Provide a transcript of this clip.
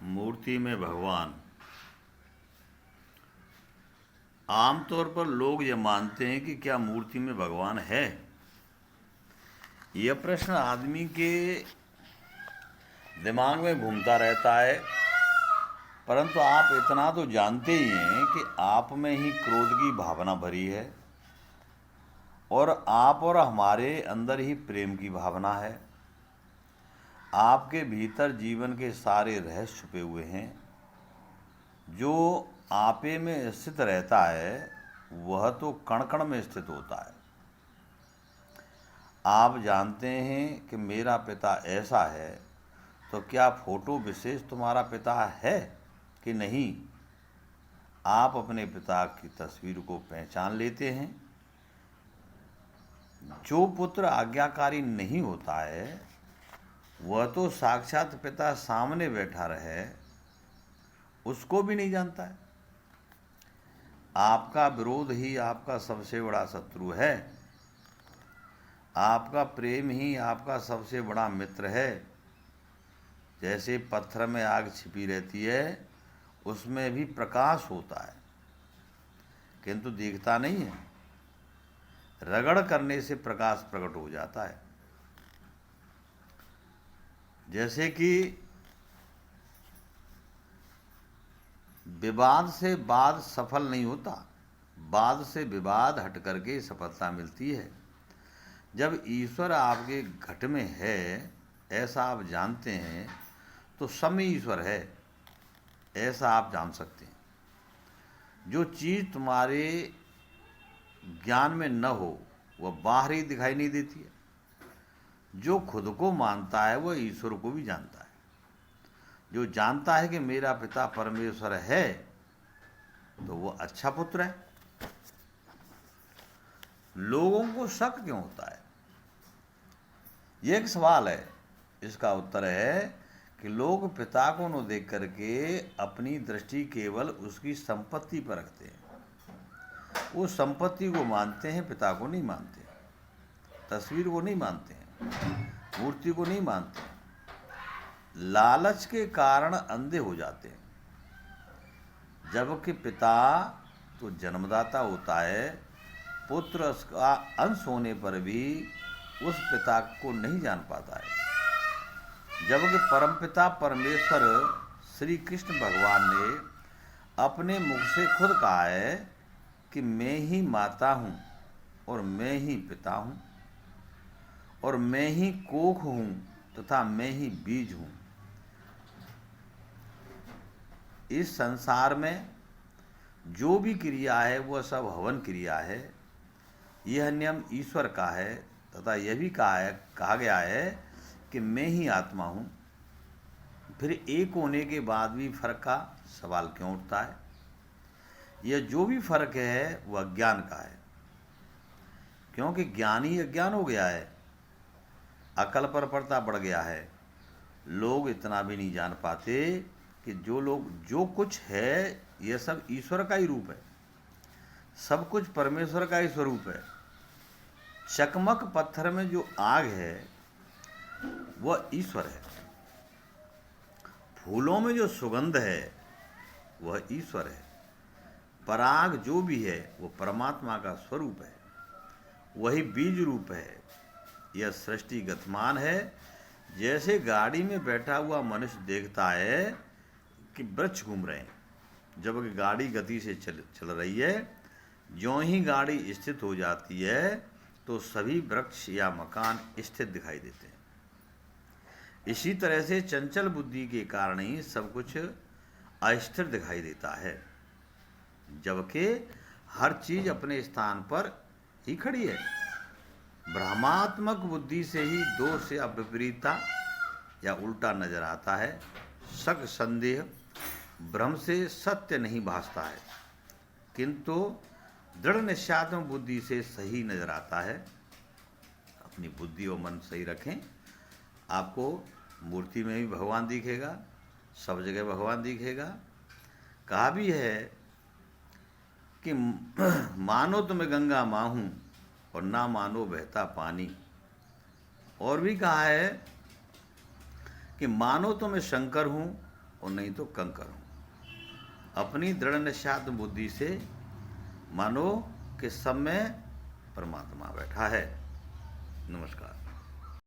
मूर्ति में भगवान। आमतौर पर लोग ये मानते हैं कि क्या मूर्ति में भगवान है। यह प्रश्न आदमी के दिमाग में घूमता रहता है, परंतु आप इतना तो जानते ही हैं कि आप में ही क्रोध की भावना भरी है और आप और हमारे अंदर ही प्रेम की भावना है। आपके भीतर जीवन के सारे रहस्य छुपे हुए हैं। जो आपे में स्थित रहता है वह तो कण कण में स्थित होता है। आप जानते हैं कि मेरा पिता ऐसा है, तो क्या फोटो विशेष तुम्हारा पिता है कि नहीं? आप अपने पिता की तस्वीर को पहचान लेते हैं। जो पुत्र आज्ञाकारी नहीं होता है वह तो साक्षात पिता सामने बैठा रहे उसको भी नहीं जानता है। आपका विरोध ही आपका सबसे बड़ा शत्रु है। आपका प्रेम ही आपका सबसे बड़ा मित्र है। जैसे पत्थर में आग छिपी रहती है, उसमें भी प्रकाश होता है, किंतु दिखता नहीं है। रगड़ करने से प्रकाश प्रकट हो जाता है। जैसे कि विवाद से वाद सफल नहीं होता, वाद से विवाद हट करके सफलता मिलती है। जब ईश्वर आपके घट में है ऐसा आप जानते हैं तो सब ईश्वर है ऐसा आप जान सकते हैं। जो चीज़ तुम्हारे ज्ञान में न हो वह बाहर ही दिखाई नहीं देती है। जो खुद को मानता है वह ईश्वर को भी जानता है। जो जानता है कि मेरा पिता परमेश्वर है तो वह अच्छा पुत्र है। लोगों को शक क्यों होता है? यह एक सवाल है। इसका उत्तर है कि लोग पिता को न देख करके अपनी दृष्टि केवल उसकी संपत्ति पर रखते हैं। वो संपत्ति को मानते हैं, पिता को नहीं मानते, तस्वीर को नहीं मानते हैं, मूर्ति को नहीं मानते हैं। लालच के कारण अंधे हो जाते हैं। जबकि पिता तो जन्मदाता होता है, पुत्र उसका अंश होने पर भी उस पिता को नहीं जान पाता है। जबकि परमपिता परमेश्वर श्री कृष्ण भगवान ने अपने मुख से खुद कहा है कि मैं ही माता हूँ और मैं ही पिता हूँ और मैं ही कोख हूँ तथा मैं ही बीज हूँ। इस संसार में जो भी क्रिया है वह सब हवन क्रिया है। यह नियम ईश्वर का है तथा यह भी कहा गया है कि मैं ही आत्मा हूँ। फिर एक होने के बाद भी फर्क का सवाल क्यों उठता है? यह जो भी फर्क है वह अज्ञान का है, क्योंकि ज्ञान ही अज्ञान हो गया है। अकल पर पर्दा बढ़ गया है। लोग इतना भी नहीं जान पाते कि जो कुछ है यह सब ईश्वर का ही रूप है। सब कुछ परमेश्वर का ही स्वरूप है। चकमक पत्थर में जो आग है वह ईश्वर है। फूलों में जो सुगंध है वह ईश्वर है। पराग जो भी है वो परमात्मा का स्वरूप है, वही बीज रूप है। यह सृष्टि गतिमान है। जैसे गाड़ी में बैठा हुआ मनुष्य देखता है कि वृक्ष घूम रहे हैं, जबकि गाड़ी गति से चल रही है। ज्यों ही गाड़ी स्थित हो जाती है तो सभी वृक्ष या मकान स्थित दिखाई देते हैं। इसी तरह से चंचल बुद्धि के कारण ही सब कुछ अस्थिर दिखाई देता है, जबकि हर चीज अपने स्थान पर ही खड़ी है। भ्रमात्मक बुद्धि से ही दोष या विपरीतता या उल्टा नजर आता है। शक संदेह भ्रम से सत्य नहीं भासता है, किंतु दृढ़ निश्चयात्मक बुद्धि से सही नजर आता है। अपनी बुद्धि और मन सही रखें, आपको मूर्ति में भी भगवान दिखेगा, सब जगह भगवान दिखेगा। कहा भी है कि मानो तो मैं गंगा माँ हूँ और ना मानो बहता पानी। और भी कहा है कि मानो तो मैं शंकर हूँ और नहीं तो कंकर हूँ। अपनी दृढ़ निश्चात बुद्धि से मानो कि सब में परमात्मा बैठा है। नमस्कार।